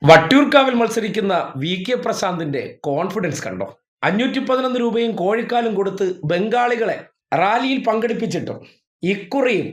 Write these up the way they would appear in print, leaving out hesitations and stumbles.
വട്ടിയൂർക്കാവിൽ മത്സരിക്കുന്ന V K പ്രശാന്തിന്റെ confidence കണ്ടോ? 511 രൂപയും കോഴിക്കാലും കൊടുത്ത് ബംഗാളികളെ റാലിയിൽ പങ്കെടുപ്പിച്ചിട്ടും ഇക്കുറിയും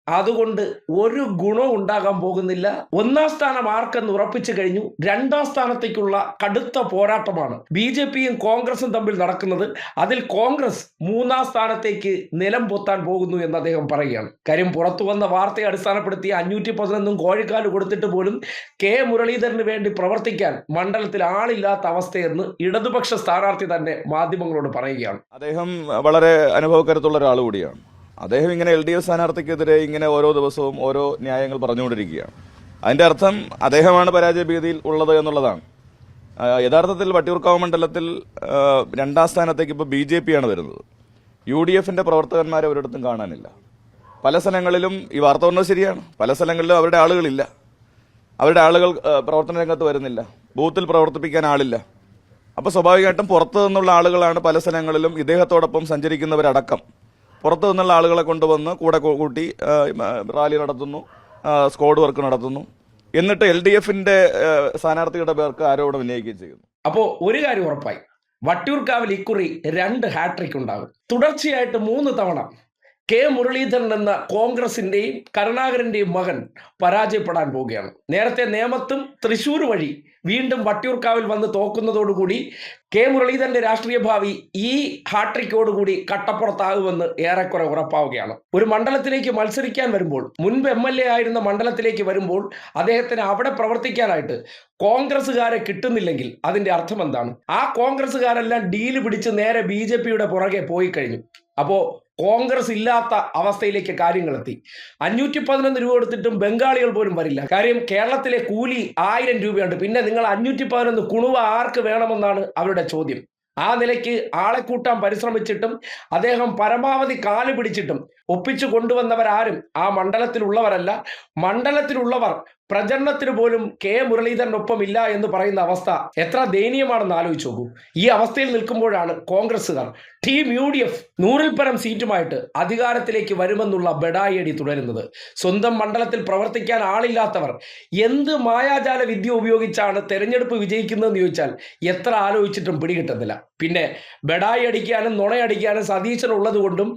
അതുകൊണ്ട് ഒരു ഗുണവും ഉണ്ടാകാൻ പോകുന്നില്ല. ഒന്നാം സ്ഥാനം ആർക്കെന്ന് ഉറപ്പിച്ചു കഴിഞ്ഞു. രണ്ടാം സ്ഥാനത്തേക്കുള്ള കടുത്ത പോരാട്ടമാണ് ബി.ജെ.പിയും കോൺഗ്രസും തമ്മിൽ നടക്കുന്നത്. അതിൽ കോൺഗ്രസ് മൂന്നാം സ്ഥാനത്തേക്ക് നിലം പൊത്താൻ പോകുന്നു എന്ന് അദ്ദേഹം പറയുകയാണ്. കാര്യം പുറത്തു വന്ന വാർത്തയെ അടിസ്ഥാനപ്പെടുത്തി 511 കോഴിക്കാല് കൊടുത്തിട്ട് പോലും കെ മുരളീധരന് വേണ്ടി പ്രവർത്തിക്കാൻ മണ്ഡലത്തിൽ ആളില്ലാത്ത അവസ്ഥയെന്ന് ഇടതുപക്ഷ സ്ഥാനാർത്ഥി തന്നെ മാധ്യമങ്ങളോട് പറയുകയാണ്. അദ്ദേഹം വളരെ അനുഭവക്കരുത്തുള്ള ഒരാൾ കൂടിയാണ്. അദ്ദേഹം ഇങ്ങനെ LDF സ്ഥാനാർത്ഥിക്കെതിരെ ഇങ്ങനെ ഓരോ ദിവസവും ഓരോ ന്യായങ്ങൾ പറഞ്ഞുകൊണ്ടിരിക്കുകയാണ്. അതിന്റെ അർത്ഥം അദ്ദേഹമാണ് പരാജയ ഭീതിയിൽ ഉള്ളത് എന്നുള്ളതാണ്. യഥാർത്ഥത്തിൽ വട്ടിയൂർക്കാവ് മണ്ഡലത്തിൽ രണ്ടാം സ്ഥാനത്തേക്ക് ഇപ്പോൾ BJP ആണ് വരുന്നത്. UDFന്റെ പ്രവർത്തകന്മാരെ ഒരിടത്തും കാണാനില്ല. പല സ്ഥലങ്ങളിലും ഈ വാർത്ത പറഞ്ഞത് ശരിയാണ്. പല സ്ഥലങ്ങളിലും അവരുടെ ആളുകളില്ല. അവരുടെ ആളുകൾ പ്രവർത്തന രംഗത്ത് വരുന്നില്ല. ബൂത്തിൽ പ്രവർത്തിപ്പിക്കാൻ ആളില്ല. അപ്പോൾ സ്വാഭാവികമായിട്ടും പുറത്തു നിന്നുള്ള ആളുകളാണ് പല സ്ഥലങ്ങളിലും ഇദ്ദേഹത്തോടൊപ്പം സഞ്ചരിക്കുന്നവരടക്കം പുറത്തു നിന്നുള്ള ആളുകളെ കൊണ്ടുവന്ന് കൂടെ കൂട്ടി റാലി നടത്തുന്നു, സ്ക്വാഡ് വർക്ക് നടത്തുന്നു. എന്നിട്ട് LDFന്റെ സ്ഥാനാർത്ഥിയുടെ പേർക്ക് ആരോപണം ഉന്നയിക്കുകയും ചെയ്യുന്നു. അപ്പോൾ ഒരു കാര്യം ഉറപ്പായി, വട്ടിയൂർക്കാവിൽ ഇക്കുറി 2 ഹാട്രിക് ഉണ്ടാകും. തുടർച്ചയായിട്ട് 3 തവണ കെ മുരളീധരൻ എന്ന കോൺഗ്രസിന്റെയും കരുണാകരന്റെയും മകൻ പരാജയപ്പെടാൻ പോവുകയാണ്. നേരത്തെ നേമത്തും തൃശ്ശൂർ വഴി വീണ്ടും വട്ടിയൂർക്കാവിൽ വന്ന് തോക്കുന്നതോടുകൂടി കെ മുരളീധരന്റെ രാഷ്ട്രീയ ഭാവി ഈ ഹാട്രിക്കോടുകൂടി കട്ടപ്പുറത്താകുമെന്ന് ഏറെക്കുറെ ഉറപ്പാവുകയാണ്. ഒരു മണ്ഡലത്തിലേക്ക് മത്സരിക്കാൻ വരുമ്പോൾ, മുൻപ് MLA ആയിരുന്ന മണ്ഡലത്തിലേക്ക് വരുമ്പോൾ അദ്ദേഹത്തിന് അവിടെ പ്രവർത്തിക്കാനായിട്ട് കോൺഗ്രസ്സുകാരെ കിട്ടുന്നില്ലെങ്കിൽ അതിന്റെ അർത്ഥം എന്താണ്? ആ കോൺഗ്രസ്സുകാരെല്ലാം ഡീല് പിടിച്ച് നേരെ BJPയുടെ പുറകെ പോയി കഴിഞ്ഞു. അപ്പോൾ കോൺഗ്രസ് ഇല്ലാത്ത അവസ്ഥയിലേക്ക് കാര്യങ്ങൾ എത്തി. 511 രൂപ കൊടുത്തിട്ടും ബംഗാളികൾ പോലും വരില്ല. കാര്യം കേരളത്തിലെ കൂലി 1000 രൂപയുണ്ട്. പിന്നെ നിങ്ങൾ 511 കുണുവ ആർക്ക് വേണമെന്നാണ് അവരുടെ ചോദ്യം. ആ നിലയ്ക്ക് ആളെ കൂട്ടാൻ പരിശ്രമിച്ചിട്ടും അദ്ദേഹം പരമാവധി കാല് പിടിച്ചിട്ടും ഒപ്പിച്ചു കൊണ്ടുവന്നവരാരും ആ മണ്ഡലത്തിലുള്ളവരല്ല. മണ്ഡലത്തിലുള്ളവർ പ്രചരണത്തിന് പോലും കെ മുരളീധരനൊപ്പം ഇല്ല എന്ന് പറയുന്ന അവസ്ഥ എത്ര ദയനീയമാണെന്ന് ആലോചിച്ച് നോക്കൂ. ഈ അവസ്ഥയിൽ നിൽക്കുമ്പോഴാണ് കോൺഗ്രസ്സുകാർ ടീം UDF 100-ൽ പരം സീറ്റുമായിട്ട് അധികാരത്തിലേക്ക് വരുമെന്നുള്ള ബെഡായടി തുടരുന്നത്. സ്വന്തം മണ്ഡലത്തിൽ പ്രവർത്തിക്കാൻ ആളില്ലാത്തവർ എന്ത് മായാജാല വിദ്യ ഉപയോഗിച്ചാണ് തെരഞ്ഞെടുപ്പ് വിജയിക്കുന്നതെന്ന് ചോദിച്ചാൽ എത്ര ആലോചിച്ചിട്ടും പിടികിട്ടുന്നില്ല. പിന്നെ ബെഡായി അടിക്കാനും നുണയടിക്കാനും സതീശനുള്ളത് കൊണ്ടും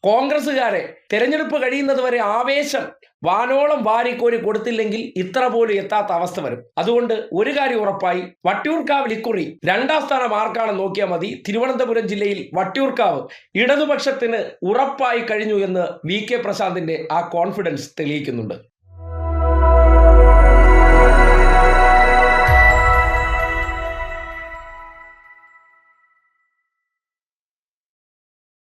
കോൺഗ്രസ്സുകാരെ തെരഞ്ഞെടുപ്പ് കഴിയുന്നത് വരെ ആവേശം വാനോളം വാരിക്കോരി കൊടുത്തില്ലെങ്കിൽ ഇത്ര പോലും എത്താത്ത അവസ്ഥ വരും. അതുകൊണ്ട് ഒരു കാര്യം ഉറപ്പായി, വട്ടിയൂർക്കാവിൽ ഇക്കുറി 2ാം സ്ഥാനം ആർക്കാണെന്ന് നോക്കിയാൽ മതി. തിരുവനന്തപുരം ജില്ലയിൽ വട്ടിയൂർക്കാവ് ഇടതുപക്ഷത്തിന് ഉറപ്പായി കഴിഞ്ഞു എന്ന് വി കെ പ്രശാന്തിന്റെ ആ കോൺഫിഡൻസ് തെളിയിക്കുന്നുണ്ട്.